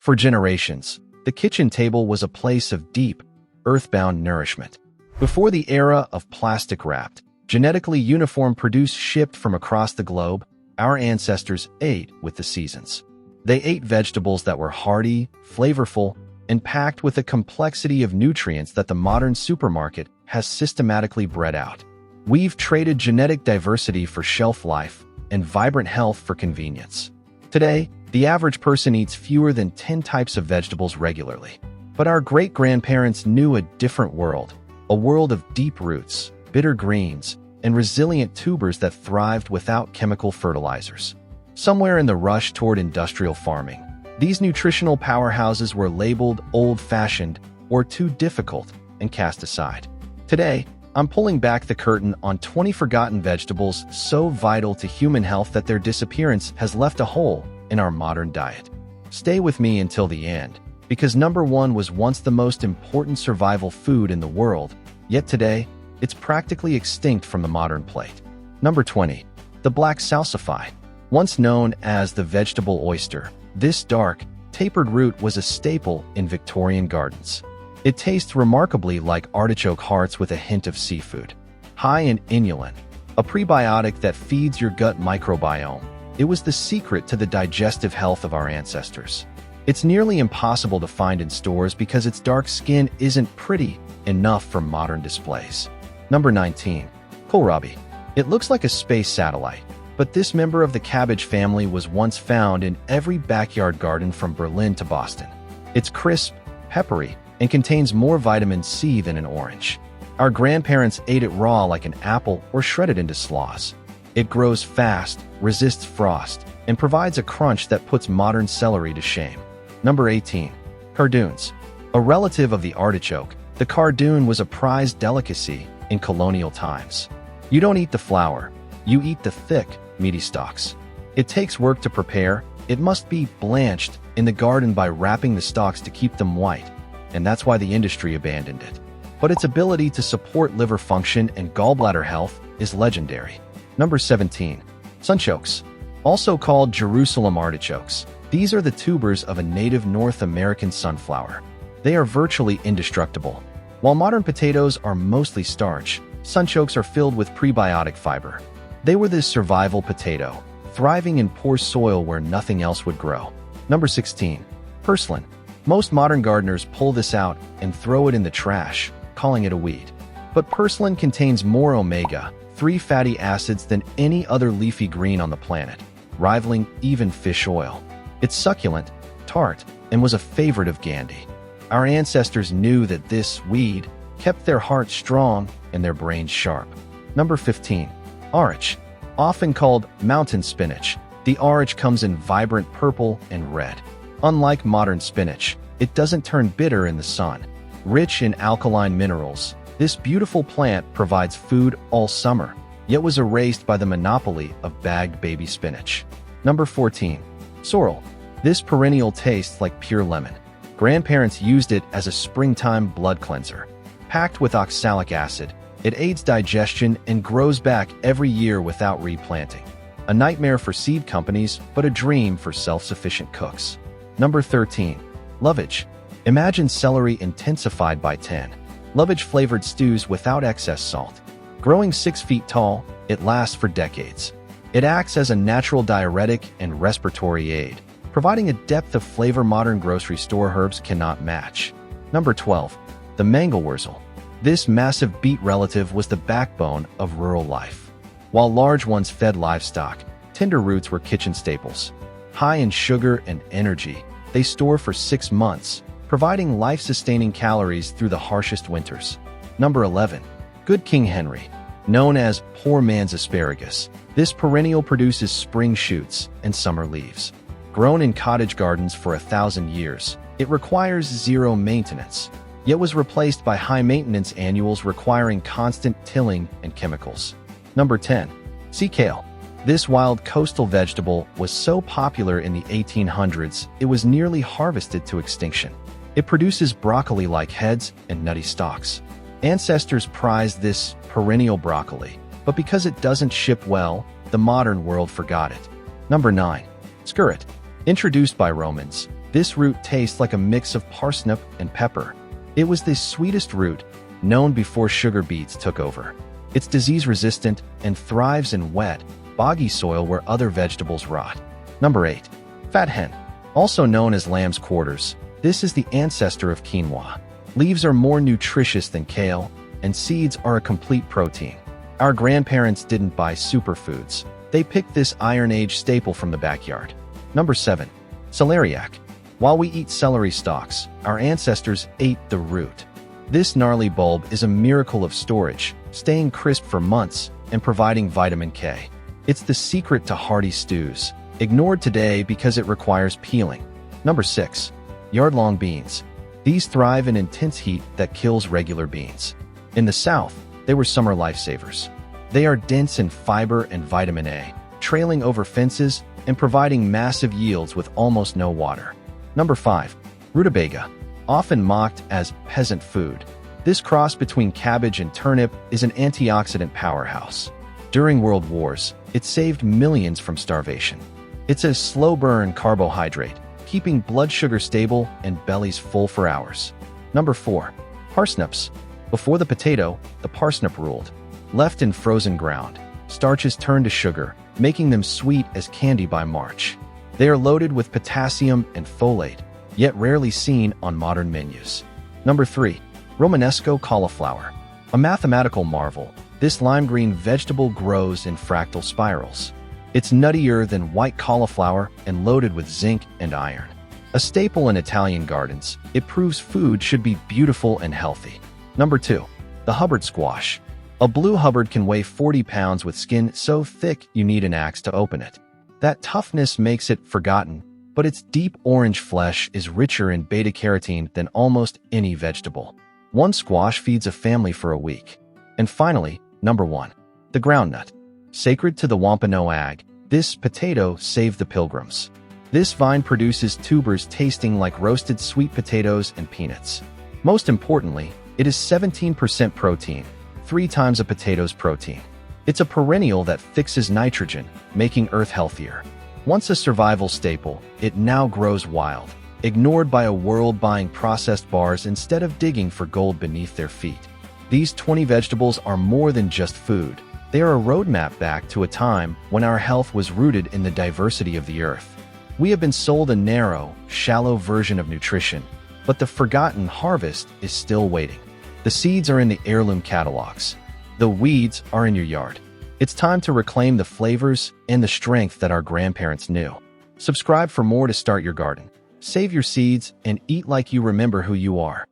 For generations, the kitchen table was a place of deep, earthbound nourishment. Before the era of plastic-wrapped, genetically uniform produce shipped from across the globe, our ancestors ate with the seasons. They ate vegetables that were hearty, flavorful, and packed with a complexity of nutrients that the modern supermarket has systematically bred out. We've traded genetic diversity for shelf life and vibrant health for convenience. Today, the average person eats fewer than 10 types of vegetables regularly. But our great-grandparents knew a different world, a world of deep roots, bitter greens, and resilient tubers that thrived without chemical fertilizers. Somewhere in the rush toward industrial farming, these nutritional powerhouses were labeled old-fashioned or too difficult and cast aside. Today, I'm pulling back the curtain on 20 forgotten vegetables so vital to human health that their disappearance has left a hole in our modern diet. Stay with me until the end, because number 1 was once the most important survival food in the world, yet today, it's practically extinct from the modern plate. Number 20. The Black Salsify. Once known as the vegetable oyster, this dark, tapered root was a staple in Victorian gardens. It tastes remarkably like artichoke hearts with a hint of seafood. High in inulin, a prebiotic that feeds your gut microbiome, it was the secret to the digestive health of our ancestors. It's nearly impossible to find in stores because its dark skin isn't pretty enough for modern displays. Number 19. Kohlrabi. It looks like a space satellite, but this member of the cabbage family was once found in every backyard garden from Berlin to Boston. It's crisp, peppery, and contains more vitamin C than an orange. Our grandparents ate it raw like an apple or shredded into slaws. It grows fast, resists frost, and provides a crunch that puts modern celery to shame. Number 18. Cardoons. A relative of the artichoke, the cardoon was a prized delicacy in colonial times. You don't eat the flower, you eat the thick, meaty stalks. It takes work to prepare. It must be blanched in the garden by wrapping the stalks to keep them white, and that's why the industry abandoned it. But its ability to support liver function and gallbladder health is legendary. Number 17. Sunchokes. Also called Jerusalem artichokes, these are the tubers of a native North American sunflower. They are virtually indestructible. While modern potatoes are mostly starch, sunchokes are filled with prebiotic fiber. They were this survival potato, thriving in poor soil where nothing else would grow. Number 16. Purslane. Most modern gardeners pull this out and throw it in the trash, calling it a weed. But purslane contains more omega-3 fatty acids than any other leafy green on the planet, rivaling even fish oil. It's succulent, tart, and was a favorite of Gandhi. Our ancestors knew that this weed kept their hearts strong and their brains sharp. Number 15. Arach. Often called mountain spinach, the arach comes in vibrant purple and red. Unlike modern spinach, it doesn't turn bitter in the sun. Rich in alkaline minerals, this beautiful plant provides food all summer, yet was erased by the monopoly of bagged baby spinach. Number 14. Sorrel. This perennial tastes like pure lemon. Grandparents used it as a springtime blood cleanser. Packed with oxalic acid, it aids digestion and grows back every year without replanting. A nightmare for seed companies, but a dream for self-sufficient cooks. Number 13. Lovage. Imagine celery intensified by 10. Lovage-flavored stews without excess salt. Growing 6 feet tall, it lasts for decades. It acts as a natural diuretic and respiratory aid, providing a depth of flavor modern grocery store herbs cannot match. Number 12. The mangel-wurzel. This massive beet relative was the backbone of rural life. While large ones fed livestock, tender roots were kitchen staples. High in sugar and energy, they store for 6 months, providing life-sustaining calories through the harshest winters. Number 11. Good King Henry. Known as poor man's asparagus, this perennial produces spring shoots and summer leaves. Grown in cottage gardens for 1,000 years, it requires zero maintenance, yet was replaced by high-maintenance annuals requiring constant tilling and chemicals. Number 10. Sea kale. This wild coastal vegetable was so popular in the 1800s, it was nearly harvested to extinction. It produces broccoli-like heads and nutty stalks. Ancestors prized this perennial broccoli, but because it doesn't ship well, the modern world forgot it. Number 9. Skirret. Introduced by Romans, This root tastes like a mix of parsnip and pepper. It was the sweetest root known before sugar beets took over. It's disease-resistant and thrives in wet, boggy soil where other vegetables rot. Number 8. Fat hen. Also known as lamb's quarters, this is the ancestor of quinoa. Leaves are more nutritious than kale, and seeds are a complete protein. Our grandparents didn't buy superfoods. They picked this Iron Age staple from the backyard. Number 7. Celeriac. While we eat celery stalks, our ancestors ate the root. This gnarly bulb is a miracle of storage, staying crisp for months and providing vitamin K. It's the secret to hearty stews, ignored today because it requires peeling. Number 6. Yard-long beans. These thrive in intense heat that kills regular beans. In the South, they were summer lifesavers. They are dense in fiber and vitamin A, trailing over fences and providing massive yields with almost no water. Number 5. Rutabaga. Often mocked as peasant food, this cross between cabbage and turnip is an antioxidant powerhouse. During World Wars, it saved millions from starvation. It's a slow-burn carbohydrate, keeping blood sugar stable and bellies full for hours. Number 4. Parsnips. Before the potato, the parsnip ruled. Left in frozen ground, starches turn to sugar, making them sweet as candy by March. They are loaded with potassium and folate, yet rarely seen on modern menus. Number 3. Romanesco Cauliflower. A mathematical marvel, this lime green vegetable grows in fractal spirals. It's nuttier than white cauliflower and loaded with zinc and iron. A staple in Italian gardens, it proves food should be beautiful and healthy. Number 2. The Hubbard squash. A blue Hubbard can weigh 40 pounds with skin so thick you need an axe to open it. That toughness makes it forgotten, but its deep orange flesh is richer in beta-carotene than almost any vegetable. One squash feeds a family for a week. And finally, number 1. The groundnut. Sacred to the Wampanoag, this potato saved the pilgrims. This vine produces tubers tasting like roasted sweet potatoes and peanuts. Most importantly, it is 17% protein, 3 times a potato's protein. It's a perennial that fixes nitrogen, making Earth healthier. Once a survival staple, it now grows wild, ignored by a world buying processed bars instead of digging for gold beneath their feet. These 20 vegetables are more than just food. They are a roadmap back to a time when our health was rooted in the diversity of the earth. We have been sold a narrow, shallow version of nutrition, but the forgotten harvest is still waiting. The seeds are in the heirloom catalogs. The weeds are in your yard. It's time to reclaim the flavors and the strength that our grandparents knew. Subscribe for more to start your garden. Save your seeds and eat like you remember who you are.